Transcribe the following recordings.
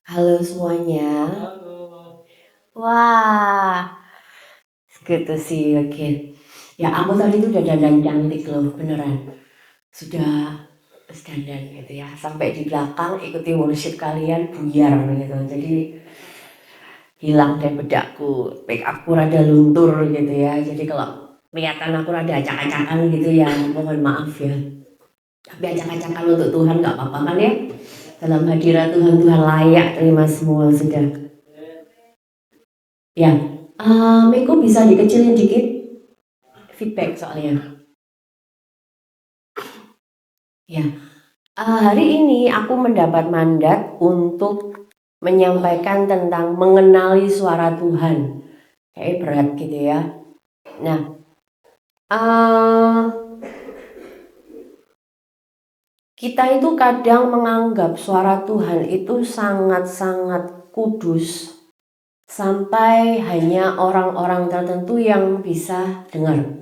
Halo semuanya. Wah, gitu sih, oke. Ya aku tadi tuh udah dandan cantik loh, beneran. Sudah dandan gitu ya. Sampai di belakang ikuti worship kalian buyar gitu. Jadi hilang deh bedakku. Make upku rada luntur gitu ya. Jadi kalau kelihatan aku rada acak-acakan gitu ya, mohon maaf ya. Tapi acak-acakan untuk Tuhan nggak apa-apa kan ya? Dalam hadirat Tuhan, Tuhan layak terima semua sudah. Ya, Miko bisa dikecilin dikit feedback soalnya. Ya, hari ini aku mendapat mandat untuk menyampaikan tentang mengenali suara Tuhan. Kayak berat gitu ya. Nah, uh, kita itu kadang menganggap suara Tuhan itu sangat-sangat kudus sampai hanya orang-orang tertentu yang bisa dengar.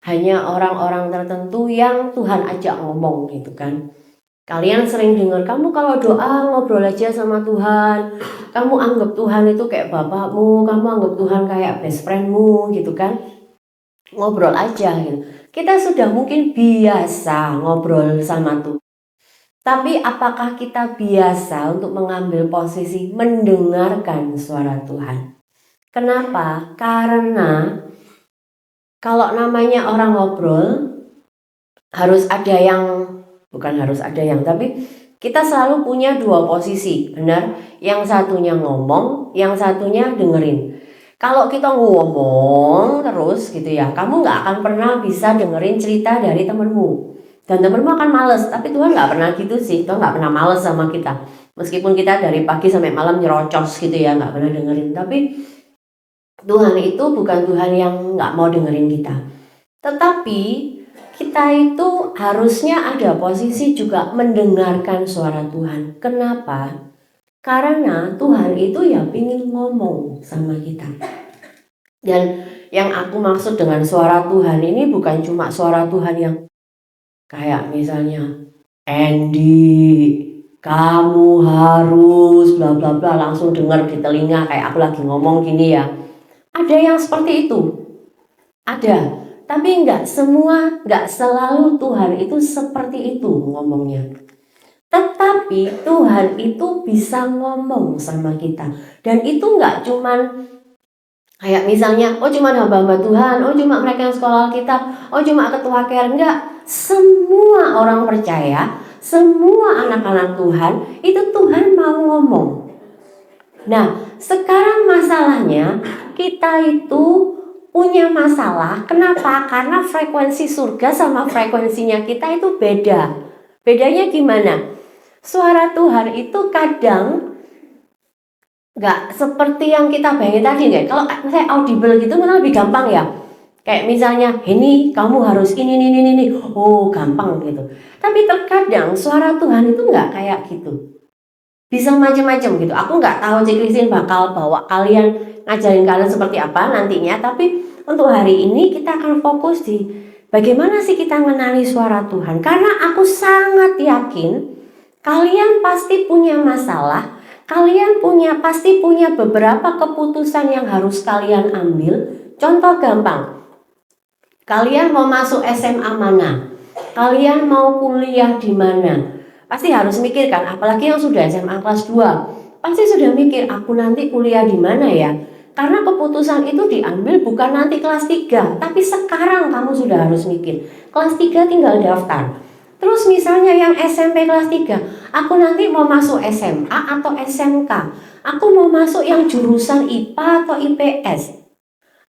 Hanya orang-orang tertentu yang Tuhan ajak ngomong gitu kan. Kalian sering dengar, kamu kalau doa ngobrol aja sama Tuhan, kamu anggap Tuhan itu kayak bapakmu, kamu anggap Tuhan kayak best friendmu gitu kan, ngobrol aja gitu. Kita sudah mungkin biasa ngobrol sama Tuhan, tapi apakah kita biasa untuk mengambil posisi mendengarkan suara Tuhan? Kenapa? Karena kalau namanya orang ngobrol, harus ada yang, bukan harus ada yang, tapi kita selalu punya dua posisi, benar? Yang satunya ngomong, yang satunya dengerin. Kalau kita ngomong terus gitu ya, kamu nggak akan pernah bisa dengerin cerita dari temenmu. Dan temenmu akan males, tapi Tuhan nggak pernah gitu sih, Tuhan nggak pernah males sama kita. Meskipun kita dari pagi sampai malam nyerocos gitu ya, nggak pernah dengerin. Tapi Tuhan itu bukan Tuhan yang nggak mau dengerin kita. Tetapi kita itu harusnya ada posisi juga mendengarkan suara Tuhan. Kenapa? Karena Tuhan itu ya ingin ngomong sama kita. Dan yang aku maksud dengan suara Tuhan ini bukan cuma suara Tuhan yang kayak misalnya Andy, kamu harus bla bla bla, langsung dengar di telinga kayak aku lagi ngomong gini ya. Ada yang seperti itu. Ada, tapi nggak selalu Tuhan itu seperti itu ngomongnya. Tetapi Tuhan itu bisa ngomong sama kita. Dan itu nggak cuman kayak misalnya, oh cuma hamba-hamba Tuhan, oh cuma mereka yang sekolah Alkitab, oh cuma ketua care. Enggak, semua orang percaya, semua anak-anak Tuhan, itu Tuhan mau ngomong. Nah, sekarang masalahnya kita itu punya masalah. Kenapa? Karena frekuensi surga sama frekuensinya kita itu beda. Bedanya gimana? Suara Tuhan itu kadang nggak seperti yang kita bayangin tadi nggak. Kalau saya audible gitu malah lebih gampang ya. Kayak misalnya, ini kamu harus ini. Oh, gampang gitu. Tapi terkadang suara Tuhan itu nggak kayak gitu. Bisa macam-macam gitu. Aku nggak tahu Cik Christine bakal bawa kalian, ngajarin kalian seperti apa nantinya. Tapi untuk hari ini kita akan fokus di bagaimana sih kita mengenali suara Tuhan. Karena aku sangat yakin kalian pasti punya masalah. Kalian pasti punya beberapa keputusan yang harus kalian ambil. Contoh gampang, kalian mau masuk SMA mana? Kalian mau kuliah di mana? Pasti harus mikir kan, apalagi yang sudah SMA kelas 2. Pasti sudah mikir, aku nanti kuliah di mana ya? Karena keputusan itu diambil bukan nanti kelas 3, tapi sekarang kamu sudah harus mikir. Kelas 3 tinggal daftar. Terus misalnya yang SMP kelas 3, aku nanti mau masuk SMA atau SMK. Aku mau masuk yang jurusan IPA atau IPS.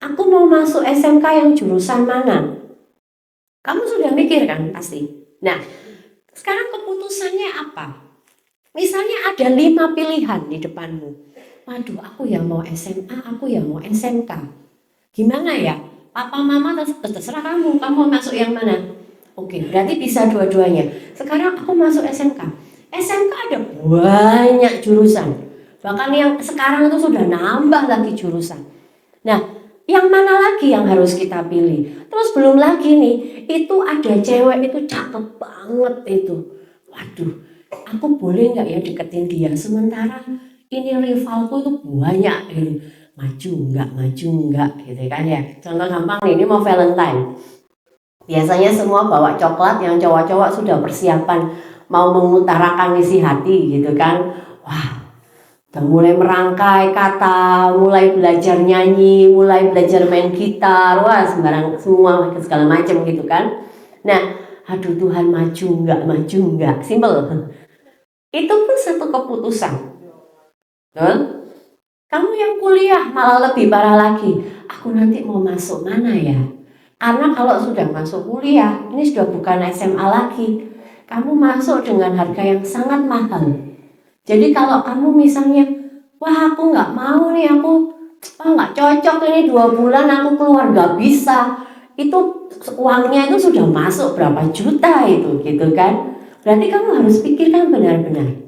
Aku mau masuk SMK yang jurusan mana? Kamu sudah mikir kan pasti. Nah, sekarang keputusannya apa? Misalnya ada 5 pilihan di depanmu. Waduh, aku yang mau SMA, aku yang mau SMK. Gimana ya? Papa mama terserah kamu mau masuk yang mana? Oke, berarti bisa dua-duanya. Sekarang aku masuk SMK. SMK ada banyak jurusan. Bahkan yang sekarang itu sudah nambah lagi jurusan. Nah, yang mana lagi yang harus kita pilih? Terus belum lagi nih, itu ada cewek itu cakep banget itu. Waduh, aku boleh nggak ya deketin dia? Sementara ini rivalku itu banyak gitu. Maju enggak gitu kan ya. Contoh gampang nih, ini mau Valentine. Biasanya semua bawa coklat, yang cowok-cowok sudah persiapan mau mengutarakan isi hati gitu kan. Wah, udah mulai merangkai kata, mulai belajar nyanyi, mulai belajar main gitar, wah sembarang semua segala macam gitu kan. Nah, aduh Tuhan, maju enggak, simple. Itu pun satu keputusan. Kamu yang kuliah malah lebih parah lagi. Aku nanti mau masuk mana ya? Karena kalau sudah masuk kuliah, ini sudah bukan SMA lagi. Kamu masuk dengan harga yang sangat mahal. Jadi kalau kamu misalnya, wah aku nggak mau nih, aku nggak cocok ini 2 bulan aku keluar nggak bisa. Itu uangnya itu sudah masuk berapa juta itu gitu kan. Berarti kamu harus pikirkan benar-benar.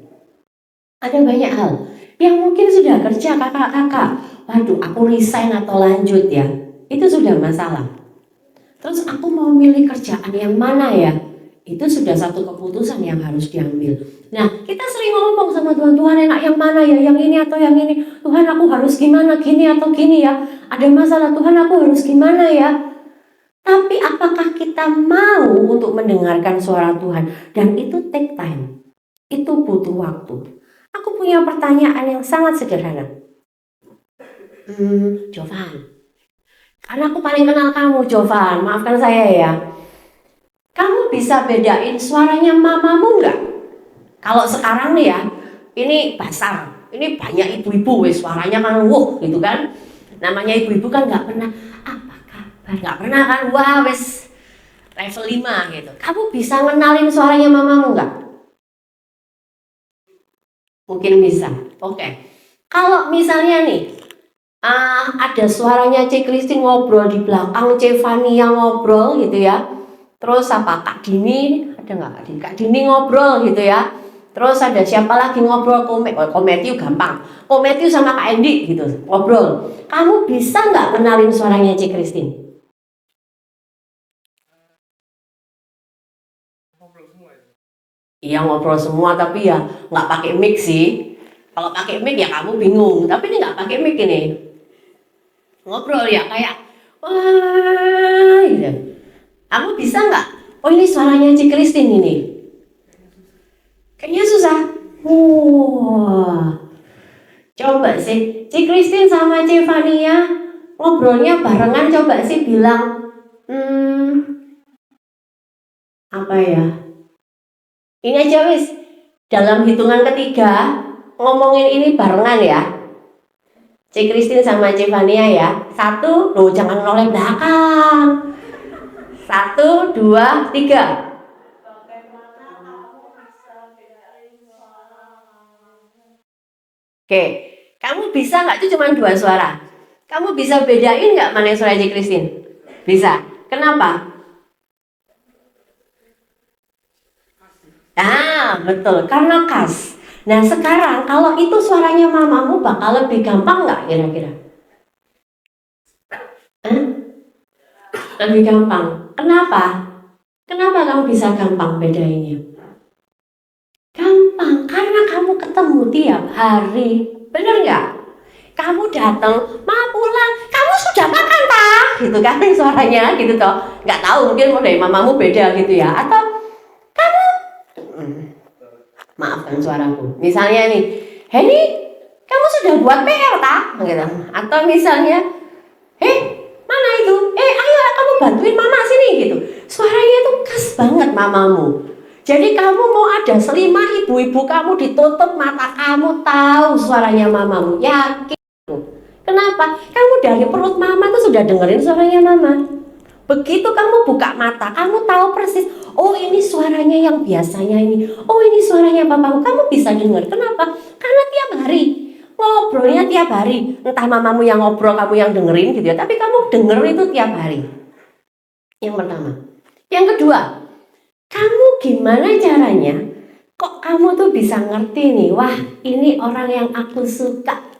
Ada banyak hal yang mungkin sudah kerja kakak-kakak. Waduh, aku resign atau lanjut ya. Itu sudah masalah. Terus aku mau milih kerjaan yang mana ya? Itu sudah satu keputusan yang harus diambil. Nah, kita sering ngomong sama Tuhan, Tuhan enak yang mana ya? Yang ini atau yang ini? Tuhan aku harus gimana? Gini atau gini ya? Ada masalah, Tuhan aku harus gimana ya? Tapi apakah kita mau untuk mendengarkan suara Tuhan? Dan itu take time. Itu butuh waktu. Aku punya pertanyaan yang sangat sederhana. Jovan, karena aku paling kenal kamu, Jovan, maafkan saya ya. Kamu bisa bedain suaranya mamamu nggak? Kalau sekarang nih ya, ini pasar, ini banyak ibu-ibu, suaranya kan gitu kan. Namanya ibu-ibu kan nggak pernah, apa kabar, nggak pernah kan, wah wes level 5 gitu. Kamu bisa ngenalin suaranya mamamu nggak? Mungkin bisa, oke. Kalau misalnya nih, ada suaranya Cik Christine ngobrol di belakang, Cik Fania ngobrol gitu ya. Terus apa Kak Dini, ada nggak Kak Dini ngobrol gitu ya. Terus ada siapa lagi ngobrol, Kometiu gampang. Kometiu sama Kak Endi gitu ngobrol. Kamu bisa nggak kenalin suaranya Cik Christine? Iya ngobrol semua, tapi ya nggak pakai mic sih. Kalau pakai mic ya kamu bingung. Tapi ini nggak pakai mic ini. Ngobrol ya kayak wah gitu. Kamu bisa nggak? Oh ini suaranya Cik Christine ini. Kayaknya susah. Coba sih Cik Christine sama Cik Fania ngobrolnya barengan, coba sih bilang apa ya? Ini aja wis. Dalam hitungan ketiga ngomongin ini barengan ya. Cik Christine sama Cik Fania ya. 1, loh jangan noleh belakang. 1, 2, 3. Oke, kamu bisa nggak? Itu cuma 2 suara. Kamu bisa bedain nggak mana suara Cik Christine? Bisa. Kenapa? Betul, karena khas. Nah sekarang kalau itu suaranya mamamu bakal lebih gampang nggak kira-kira? Lebih gampang. Kenapa? Kenapa kamu bisa gampang bedainnya? Gampang, karena kamu ketemu tiap hari. Bener nggak? Kamu datang, ma pulang, kamu sudah makan tak? Gitu kan suaranya gitu toh. Nggak tahu, mungkin mau dari mamamu beda gitu ya. Atau kamu, maafkan suaraku. Misalnya nih, Henny, kamu sudah buat PR tak? Gitu. Atau misalnya, mana itu? Ayo kamu bantuin mama sini gitu. Suaranya itu khas banget mamamu. Jadi kamu mau ada selimah ibu-ibu kamu ditutup mata kamu tahu suaranya mamamu. Yakin. Kenapa? Kamu dari perut mama tuh sudah dengerin suaranya mama. Begitu kamu buka mata, kamu tahu persis. Oh ini suaranya yang biasanya ini. Oh ini suaranya papamu. Kamu bisa dengar. Kenapa? Karena tiap hari. Ngobrolnya tiap hari. Entah mamamu yang ngobrol, kamu yang dengerin gitu ya. Tapi kamu denger itu tiap hari. Yang pertama. Yang kedua, kamu gimana caranya? Kok kamu tuh bisa ngerti nih? Wah ini orang yang aku suka.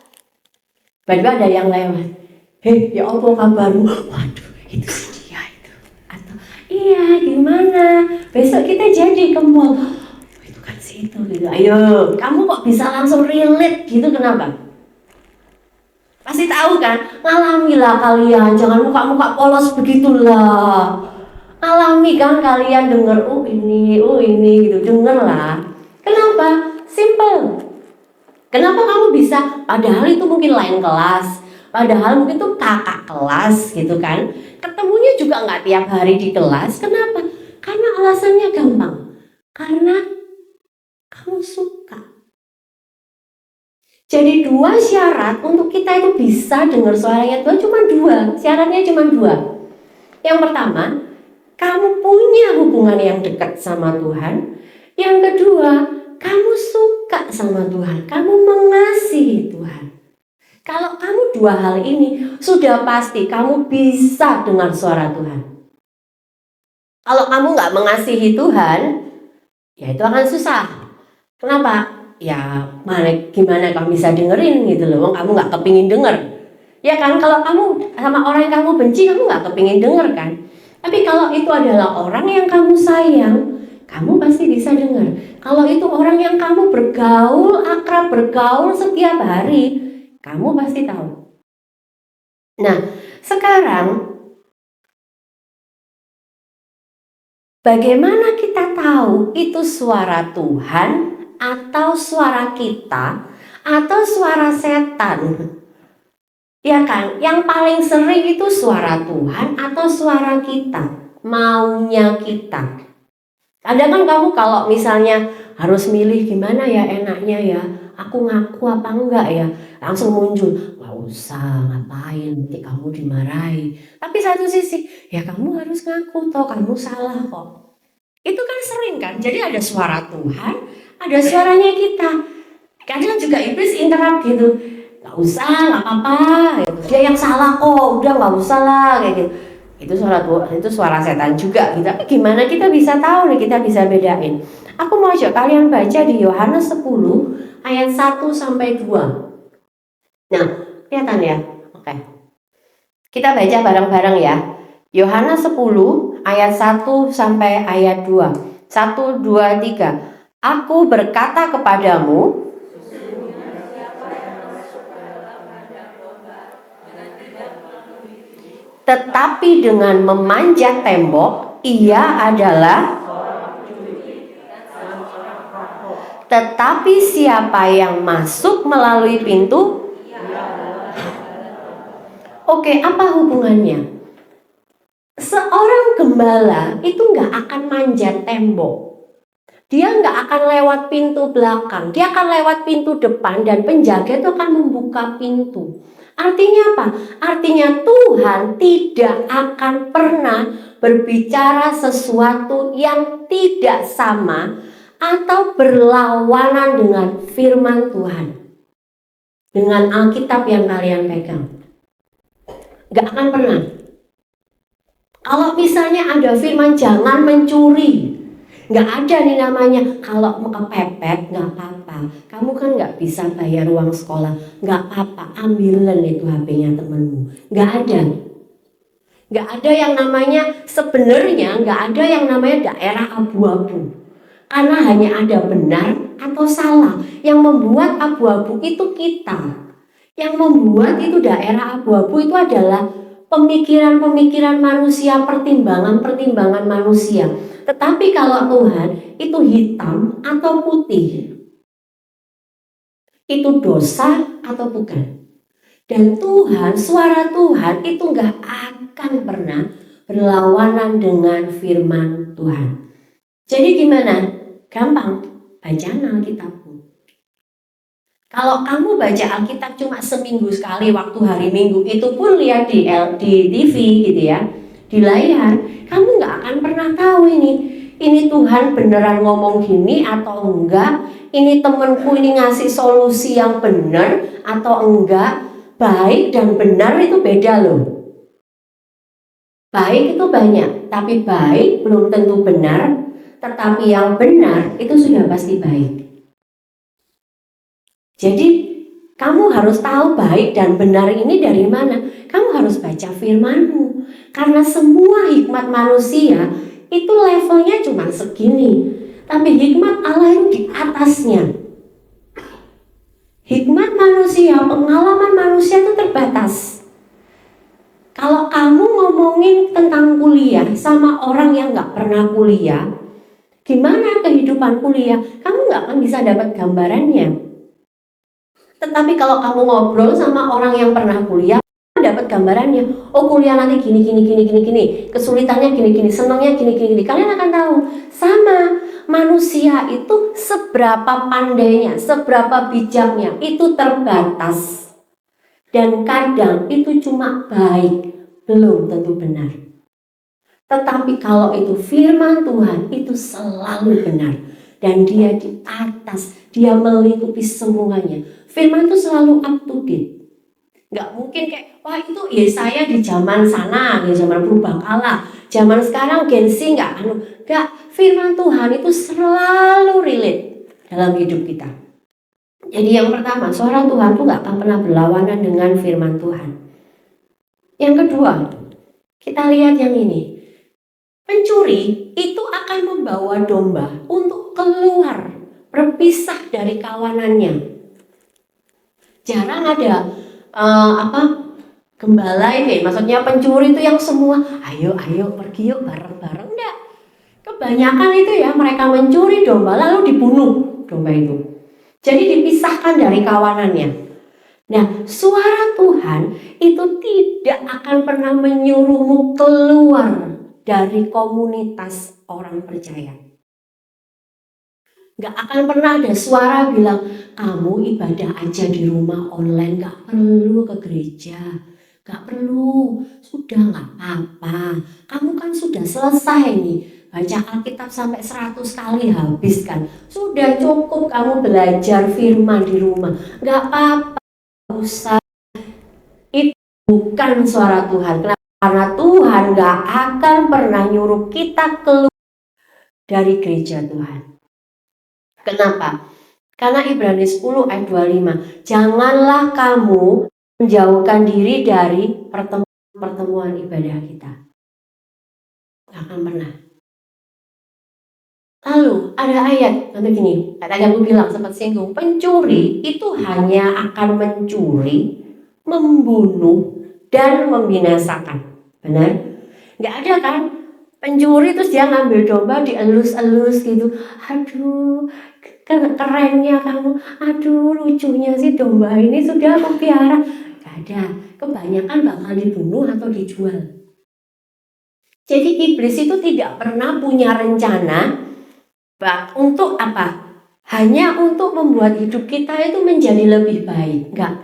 Baru ada yang lewat. Ya apa kabarmu? Waduh itu si dia itu. Atau iya gimana? Besok kita jadi ke mall. Itu kan si itu gitu. Ayo, kamu kok bisa langsung relate gitu, kenapa? Pasti tahu kan? Ngalamilah kalian, jangan muka-muka polos begitulah. Alami kan kalian denger, oh ini gitu, denger lah. Kenapa? Simple. Kenapa kamu bisa? Padahal itu mungkin lain kelas, padahal mungkin itu kakak kelas gitu kan. Ketemunya juga nggak tiap hari di kelas. Kenapa? Karena alasannya gampang. Karena kamu suka. Jadi dua syarat untuk kita itu bisa dengar suaranya Tuhan cuma dua. Syaratnya cuma dua. Yang pertama, kamu punya hubungan yang dekat sama Tuhan. Yang kedua, kamu suka sama Tuhan. Kamu mengasihi Tuhan. Kalau kamu dua hal ini, sudah pasti kamu bisa dengar suara Tuhan. Kalau kamu nggak mengasihi Tuhan, ya itu akan susah. Kenapa? Ya gimana kamu bisa dengerin gitu loh, kamu nggak kepingin denger. Ya kan, kalau kamu sama orang yang kamu benci, kamu nggak kepingin denger kan. Tapi kalau itu adalah orang yang kamu sayang, kamu pasti bisa dengar. Kalau itu orang yang kamu bergaul, akrab bergaul setiap hari, kamu pasti tahu. Nah, sekarang bagaimana kita tahu itu suara Tuhan atau suara kita atau suara setan? Ya kan, yang paling sering itu suara Tuhan atau suara kita, maunya kita. Kadang kan kamu kalau misalnya harus milih gimana ya enaknya ya, aku ngaku apa enggak ya, langsung muncul, gak usah ngapain nanti kamu dimarahi. Tapi satu sisi, ya kamu harus ngaku toh kamu salah kok. Itu kan sering kan, jadi ada suara Tuhan, ada suaranya kita. Kadang juga iblis interrupt gitu, gak usah, gak apa-apa, dia yang salah kok, udah gak usah lah kayak gitu. Itu suara Tuhan, itu suara setan juga gitu. Tapi gimana kita bisa tahu nih, kita bisa bedain. Aku mau ajak kalian baca di Yohanes 10 ayat 1 sampai 2. Nah, kelihatan ya? Oke. Kita baca bareng-bareng ya. Yohanes 10 ayat 1 sampai ayat 2. 1, 2, 3. Aku berkata kepadamu, tetapi dengan memanjat tembok, ia adalah. Tetapi siapa yang masuk melalui pintu? Oke, apa hubungannya? Seorang gembala itu nggak akan manjat tembok. Dia nggak akan lewat pintu belakang. Dia akan lewat pintu depan dan penjaga itu akan membuka pintu. Artinya apa? Artinya Tuhan tidak akan pernah berbicara sesuatu yang tidak sama atau berlawanan dengan firman Tuhan. Dengan Alkitab yang kalian pegang. Gak akan pernah. Kalau misalnya ada firman jangan mencuri, gak ada nih namanya kalau mau kepepet gak apa-apa. Kamu kan gak bisa bayar uang sekolah, gak apa-apa, ambilan itu HP-nya temenmu. Gak ada. Gak ada yang namanya, sebenarnya gak ada yang namanya daerah abu-abu. Karena hanya ada benar atau salah. Yang membuat abu-abu itu kita. Yang membuat itu daerah abu-abu itu adalah pemikiran-pemikiran manusia, pertimbangan-pertimbangan manusia. Tetapi kalau Tuhan itu hitam atau putih. Itu dosa atau bukan. Dan Tuhan, suara Tuhan itu gak akan pernah berlawanan dengan firman Tuhan. Jadi gimana? Gampang, baca Alkitabmu. Kalau kamu baca Alkitab cuma seminggu sekali waktu hari Minggu, itu pun lihat di TV gitu ya, di layar, kamu nggak akan pernah tahu ini Tuhan beneran ngomong gini atau enggak, ini temenku ini ngasih solusi yang benar atau enggak. Baik dan benar itu beda loh. Baik itu banyak, tapi baik belum tentu benar. Tetapi yang benar itu sudah pasti baik. Jadi kamu harus tahu baik dan benar ini dari mana. Kamu harus baca firman-Mu. Karena semua hikmat manusia itu levelnya cuma segini. Tapi hikmat Allah itu di atasnya. Hikmat manusia, pengalaman manusia itu terbatas. Kalau kamu ngomongin tentang kuliah sama orang yang nggak pernah kuliah, gimana kehidupan kuliah? Kamu nggak akan bisa dapat gambarannya. Tetapi kalau kamu ngobrol sama orang yang pernah kuliah, dapat gambarannya. Oh, kuliah nanti gini, kesulitannya gini, senangnya gini. Kalian akan tahu. Sama, manusia itu seberapa pandainya, seberapa bijaknya, itu terbatas. Dan kadang itu cuma baik, belum tentu benar. Tetapi kalau itu firman Tuhan, itu selalu benar. Dan dia di atas, dia melingkupi semuanya. Firman itu selalu up to date. Nggak mungkin kayak, wah itu ya saya di zaman sana, ya zaman purbakala, zaman sekarang Gen Z nggak. Firman Tuhan itu selalu relate dalam hidup kita. Jadi yang pertama, suara Tuhan itu nggak akan pernah berlawanan dengan firman Tuhan. Yang kedua, kita lihat yang ini. Pencuri itu akan membawa domba untuk keluar, berpisah dari kawanannya. Jarang ada gembala ini, maksudnya pencuri itu yang semua ayo pergi yuk bareng-bareng. Enggak. Kebanyakan itu ya mereka mencuri domba lalu dibunuh domba itu. Jadi dipisahkan dari kawanannya. Nah, suara Tuhan itu tidak akan pernah menyuruhmu keluar dari komunitas orang percaya. Gak akan pernah ada suara bilang, kamu ibadah aja di rumah online, gak perlu ke gereja. Gak perlu, sudah gak apa-apa. Kamu kan sudah selesai nih, baca Alkitab sampai 100 kali habis kan. Sudah cukup kamu belajar firman di rumah. Gak apa-apa, usah. Itu bukan suara Tuhan. Kenapa? Karena Tuhan gak akan pernah nyuruh kita keluar dari gereja Tuhan. Kenapa? Karena Ibrani 10 ayat 25, janganlah kamu menjauhkan diri dari pertemuan ibadah kita. Gak akan pernah. Lalu ada ayat, nanti gini, tadi aku bilang sempat singgung, pencuri itu hanya akan mencuri, membunuh, dan membinasakan. Benar? Gak ada kan? Pencuri terus dia ngambil domba dielus-elus gitu. Aduh, kerennya kamu, aduh lucunya sih domba ini sudah aku piara. Gak ada, kebanyakan bakal dibunuh atau dijual. Jadi iblis itu tidak pernah punya rencana untuk apa? Hanya untuk membuat hidup kita itu menjadi lebih baik. Enggak.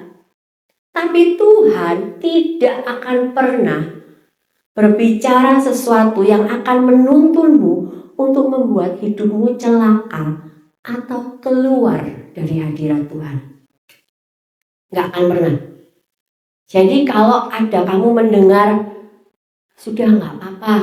Tapi Tuhan tidak akan pernah berbicara sesuatu yang akan menuntunmu untuk membuat hidupmu celaka atau keluar dari hadirat Tuhan. Nggak akan pernah. Jadi kalau ada kamu mendengar, sudah nggak apa-apa.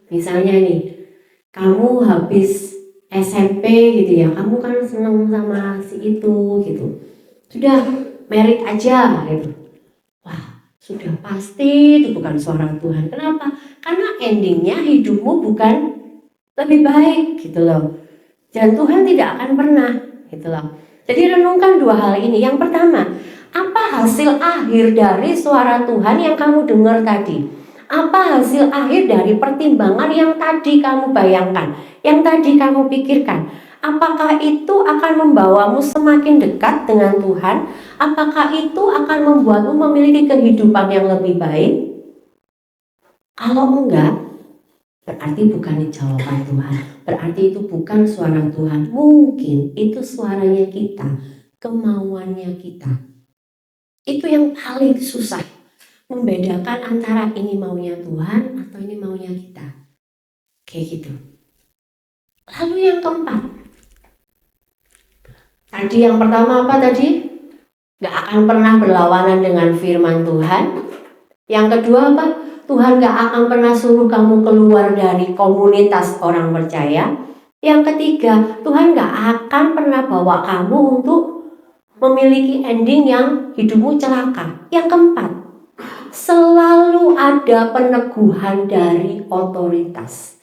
Misalnya nih, kamu habis SMP gitu ya, kamu kan seneng sama si itu gitu. Sudah merit aja gitu. Wah, sudah pasti itu bukan suara Tuhan. Kenapa? Karena endingnya hidupmu bukan lebih baik gitu loh. Dan Tuhan tidak akan pernah gitu loh. Jadi renungkan dua hal ini. Yang pertama, apa hasil akhir dari suara Tuhan yang kamu dengar tadi? Apa hasil akhir dari pertimbangan yang tadi kamu bayangkan, yang tadi kamu pikirkan? Apakah itu akan membawamu semakin dekat dengan Tuhan? Apakah itu akan membuatmu memiliki kehidupan yang lebih baik? Kalau enggak, berarti bukan jawaban Tuhan. Berarti itu bukan suara Tuhan. Mungkin itu suaranya kita, kemauannya kita. Itu yang paling susah, membedakan antara ini maunya Tuhan atau ini maunya kita. Kayak gitu. Lalu yang keempat, tadi yang pertama apa tadi? Gak akan pernah berlawanan dengan firman Tuhan. Yang kedua apa? Tuhan gak akan pernah suruh kamu keluar dari komunitas orang percaya. Yang ketiga, Tuhan gak akan pernah bawa kamu untuk memiliki ending yang hidupmu celaka. Yang keempat, selalu ada peneguhan dari otoritas.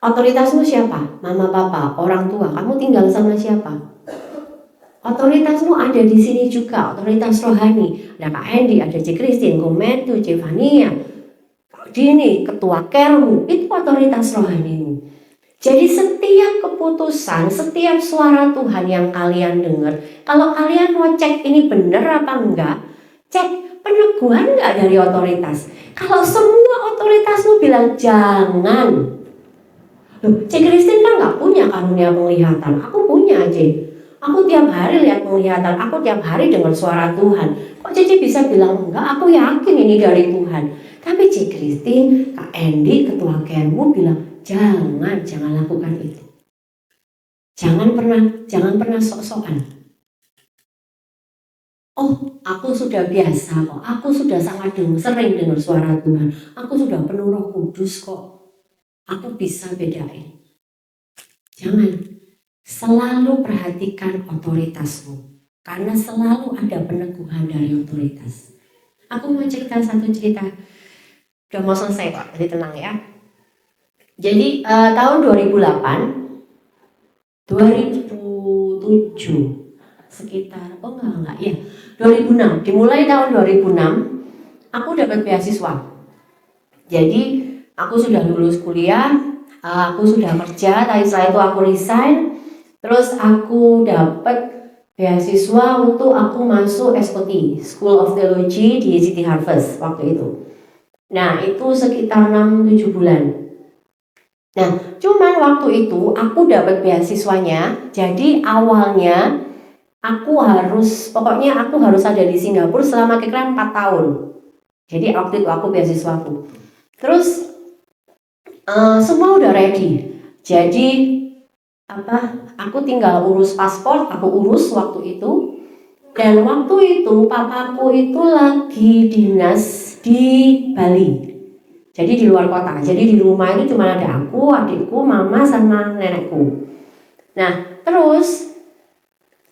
Otoritasmu siapa? Mama, papa, orang tua. Kamu tinggal sama siapa? Otoritasmu ada di sini juga, otoritas rohani. Ada Kak Hendy, ada C. Christine, Komentu, Cevania, Kak Dini, ketua kermu, itu otoritas rohanimu. Jadi setiap keputusan, setiap suara Tuhan yang kalian dengar, kalau kalian mau cek ini benar apa enggak, cek peneguhan enggak dari otoritas. Kalau semua otoritasmu bilang jangan, loh, C. Christine kan nggak punya karunia penglihatan, aku punya aja. Aku tiap hari lihat penglihatan, aku tiap hari dengar suara Tuhan. Kok Cici bisa bilang enggak? Aku yakin ini dari Tuhan. Tapi C. Christine, Kak Hendy, ketua kermu bilang jangan lakukan itu. Jangan pernah sok-sokan. Oh, aku sudah biasa kok. Aku sudah sangat sering dengar suara Tuhan. Aku sudah penuh Roh Kudus kok. Aku bisa bedain. Jangan. Selalu perhatikan otoritasmu, karena selalu ada peneguhan dari otoritas. Aku mau cerita satu cerita. Udah mau selesai kok, jadi tenang ya. Jadi tahun 2008, 2007, sekitar, enggak ya, 2006, dimulai tahun 2006, aku dapat beasiswa. Jadi aku sudah lulus kuliah, aku sudah kerja, tapi setelah itu aku resign. Terus aku dapat beasiswa untuk aku masuk SOT, School of Theology di City Harvest waktu itu. Nah, itu sekitar 6-7 bulan. Nah, cuman waktu itu aku dapat beasiswanya, jadi awalnya aku harus ada di Singapura selama kira-kira 4 tahun. Jadi waktu itu aku beasiswaku. Terus semua udah ready. Jadi aku tinggal urus paspor, aku urus waktu itu. Dan waktu itu papaku itu lagi dinas di Bali. Jadi di luar kota. Jadi di rumah itu cuma ada aku, adikku, mama sama nenekku. Nah, terus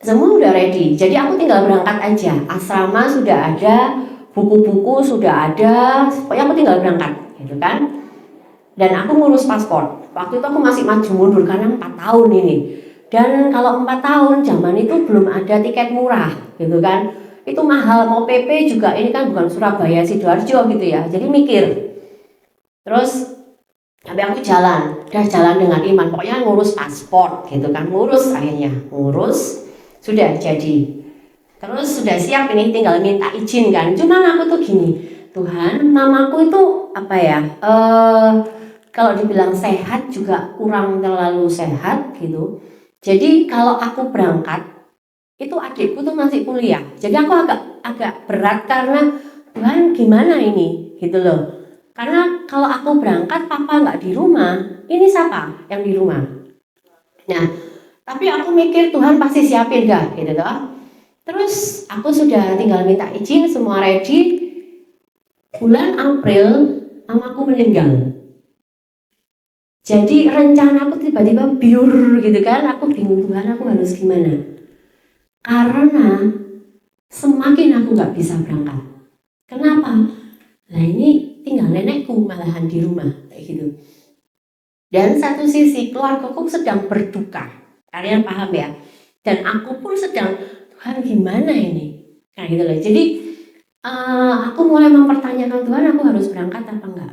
semua udah ready. Jadi aku tinggal berangkat aja. Asrama sudah ada, buku-buku sudah ada. Pokoknya aku tinggal berangkat, gitu kan. Dan aku ngurus paspor. Waktu itu aku masih maju mundur karena 4 tahun ini. Dan kalau 4 tahun zaman itu belum ada tiket murah, gitu kan. Itu mahal, mau PP juga ini kan bukan Surabaya, Sidoarjo gitu ya. Jadi mikir. Terus tapi aku jalan dengan iman. Pokoknya ngurus paspor gitu kan. Ngurus sudah jadi. Terus sudah siap ini tinggal minta izin kan. Cuman aku tuh gini, Tuhan, mamaku itu kalau dibilang sehat juga kurang terlalu sehat gitu. Jadi kalau aku berangkat, itu adikku tuh masih kuliah. Jadi aku agak berat karena Tuhan gimana ini gitu loh. Karena kalau aku berangkat papa nggak di rumah, ini siapa yang di rumah? Nah, tapi aku mikir Tuhan pasti siapin dah gitu loh. Terus aku sudah tinggal minta izin, semua ready. Bulan April mamaku meninggal. Jadi rencana aku tiba-tiba biur gitu kan. Aku bingung, Tuhan aku harus gimana. Karena semakin aku gak bisa berangkat. Kenapa? Nah ini tinggal nenekku malahan di rumah kayak gitu. Dan satu sisi keluargaku sedang berduka. Kalian paham ya? Dan aku pun sedang, Tuhan gimana ini? Kayak gitu loh. Jadi aku mulai mempertanyakan, Tuhan aku harus berangkat apa enggak?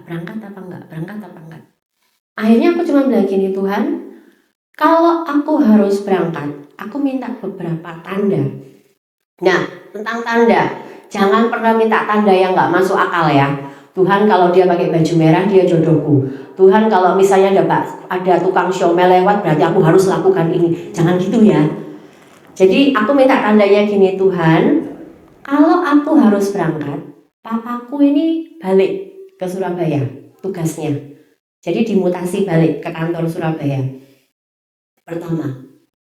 Akhirnya aku cuma bilang gini, Tuhan, kalau aku harus berangkat, aku minta beberapa tanda. Nah, tentang tanda, jangan pernah minta tanda yang nggak masuk akal ya. Tuhan kalau dia pakai baju merah, dia jodohku. Tuhan kalau misalnya ada tukang siomel lewat, berarti aku harus lakukan ini. Jangan gitu ya. Jadi aku minta tandanya gini, Tuhan, kalau aku harus berangkat, papaku ini balik ke Surabaya tugasnya. Jadi dimutasi balik ke kantor Surabaya. Pertama.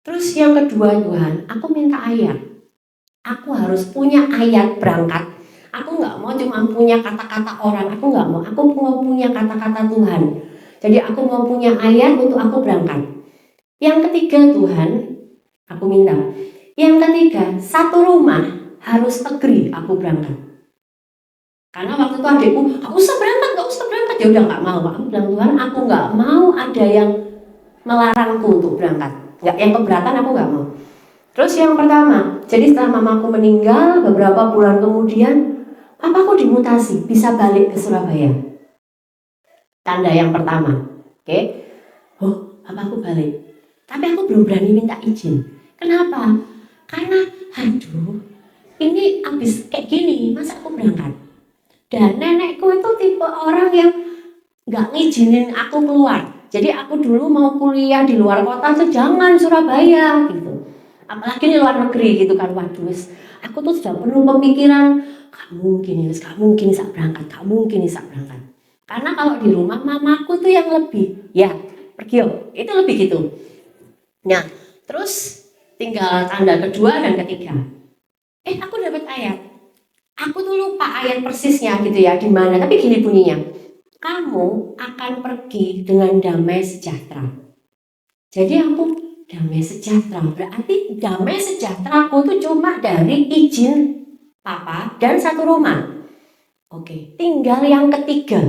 Terus yang kedua, Tuhan, aku minta ayat. Aku harus punya ayat berangkat. Aku nggak mau cuma punya kata-kata orang. Aku nggak mau. Aku mau punya kata-kata Tuhan. Jadi aku mau punya ayat untuk aku berangkat. Yang ketiga, Tuhan, aku minta. Yang ketiga, satu rumah harus agree aku berangkat. Karena waktu itu adikku, gak usah berangkat. Ya udah gak mau. Aku bilang, Tuhan, aku gak mau ada yang melarangku untuk berangkat. Yang keberatan aku gak mau. Terus yang pertama, jadi setelah mamaku meninggal, beberapa bulan kemudian, papaku dimutasi, bisa balik ke Surabaya. Tanda yang pertama, oke? Oh, papaku balik. Tapi aku belum berani minta izin. Kenapa? Karena, aduh, ini habis kayak gini, masa aku berangkat? Dan nenekku itu tipe orang yang gak ngizinin aku keluar. Jadi aku dulu mau kuliah di luar kota, jangan Surabaya gitu. Apalagi di luar negeri gitu kan, waduh, aku tuh sudah penuh pemikiran, gak mungkin bisa berangkat. Karena kalau di rumah mamaku tuh yang lebih, ya pergi yuk, itu lebih gitu. Nah, terus tinggal tanda kedua dan ketiga. Aku dapat ayat. Aku tuh lupa ayat persisnya gitu ya, di mana, tapi gini bunyinya. Kamu akan pergi dengan damai sejahtera. Jadi aku damai sejahtera, berarti damai sejahtera aku tuh cuma dari izin papa dan satu rumah. Oke, tinggal yang ketiga.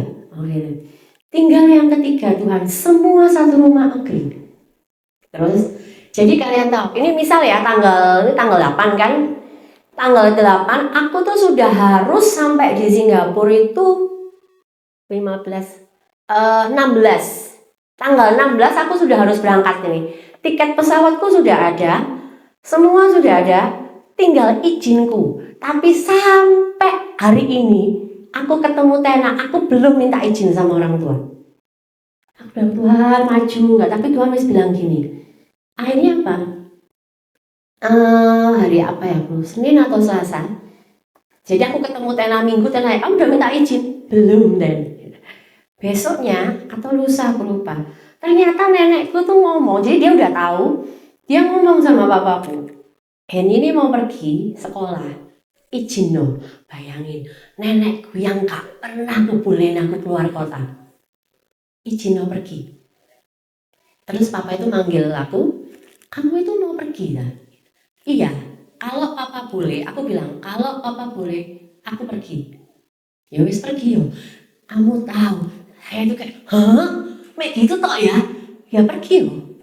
Tuhan, semua satu rumah agree. Terus, jadi kalian tahu, ini misal ya tanggal 8 kan? Tanggal 8 aku tuh sudah harus sampai di Singapura itu 16. Tanggal 16 aku sudah harus berangkat nih. Tiket pesawatku sudah ada, semua sudah ada, tinggal izinku. Tapi sampai hari ini, aku ketemu Tena, aku belum minta izin sama orang tua. Aku bilang, Tuhan maju enggak, tapi Tuhan masih bilang gini. Akhirnya apa? Hari apa ya, Senin atau Selasa. Jadi aku ketemu Tena Minggu, Tena, kamu udah minta izin? Belum, Den. Besoknya atau lusa aku lupa. Ternyata nenekku tuh ngomong, jadi dia udah tahu, dia ngomong sama papaku, Henny ini mau pergi sekolah, izin dong. Bayangin, nenekku yang gak pernah ngebolehin aku keluar kota, izin dong pergi. Terus papa itu manggil aku, kamu itu mau pergi kan? Iya, kalau papa boleh, aku bilang, kalau papa boleh, aku pergi. Ya wis pergi yo. Kamu tahu, saya itu kayak, mek gitu toh ya? Ya pergi loh.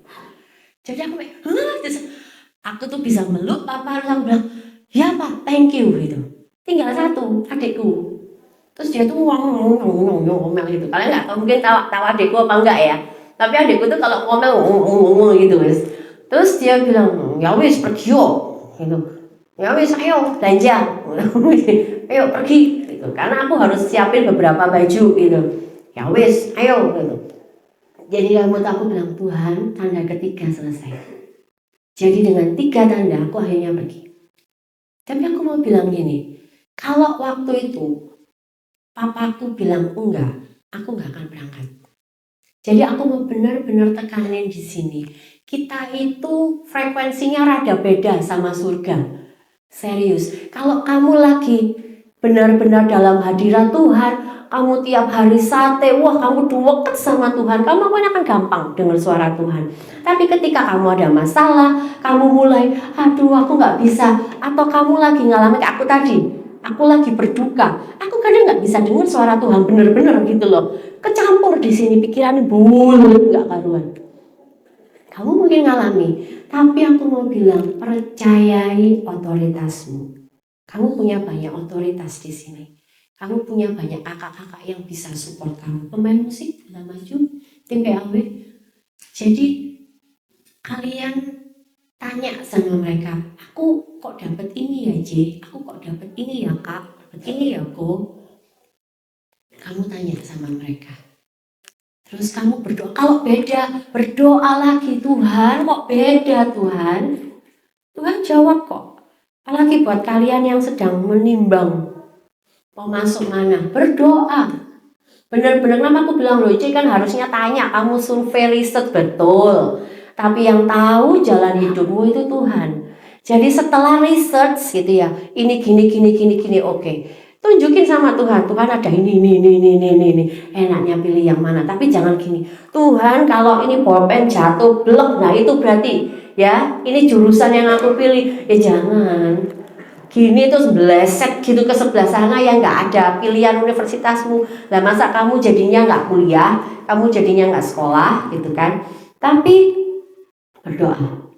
Jadi aku kayak, aku tuh bisa meluk papa, terus aku bilang, ya pak, thank you gitu. Tinggal satu, adikku. Terus dia tuh ngomel gitu. Kalian nggak tahu, mungkin tahu adikku apa enggak ya? Tapi adikku tuh kalau ngomel gitu wis. Terus dia bilang, ya wis pergi yo, gitu. Ya wis ayo belanja, ayo pergi. Gitu. Karena aku harus siapin beberapa baju gitu. Ya wis, ayo gitu. Jadi rambut aku bilang, Tuhan, tanda ketiga selesai. Jadi dengan 3 tanda aku akhirnya pergi. Tapi aku mau bilang gini, kalau waktu itu papaku bilang enggak, aku enggak akan berangkat. Jadi aku mau benar-benar tekanin di sini. Kita itu frekuensinya rada beda sama surga. Serius, kalau kamu lagi benar-benar dalam hadirat Tuhan, kamu tiap hari sate, wah kamu deket sama Tuhan, kamu akan gampang dengar suara Tuhan. Tapi ketika kamu ada masalah, kamu mulai, aduh aku gak bisa, atau kamu lagi ngalamin kayak aku tadi, aku lagi berduka, aku kadang gak bisa dengar suara Tuhan bener-bener gitu loh. Kecampur di sini pikiran bulat gak karuan. Kamu mungkin ngalami, tapi aku mau bilang, percayai otoritasmu. Kamu punya banyak otoritas di sini. Kamu punya banyak kakak-kakak yang bisa support kamu. Pemain musik dalam maju, tim PAW. Jadi kalian tanya sama mereka, aku kok dapat ini ya J, aku kok dapat ini ya Kak, dapat ini ya Ko. Kamu tanya sama mereka. Terus kamu berdoa, kalau beda, berdoa lagi, Tuhan kok beda Tuhan. Tuhan jawab kok. Apalagi buat kalian yang sedang menimbang mau masuk mana, berdoa. Bener-bener nama aku bilang loh, kan harusnya tanya, kamu survei riset betul. Tapi yang tahu jalan hidupmu itu Tuhan. Jadi setelah research gitu ya, ini gini, oke. Tunjukin sama Tuhan, Tuhan ada ini. Enaknya pilih yang mana, tapi jangan gini. Tuhan kalau ini bolpen jatuh, blek, nah itu berarti ya, ini jurusan yang aku pilih. Ya jangan. gini terus bleset gitu ke sebelah sana yang nggak ada pilihan universitasmu. Lah masa kamu jadinya nggak kuliah, kamu jadinya nggak sekolah gitu kan. Tapi berdoa,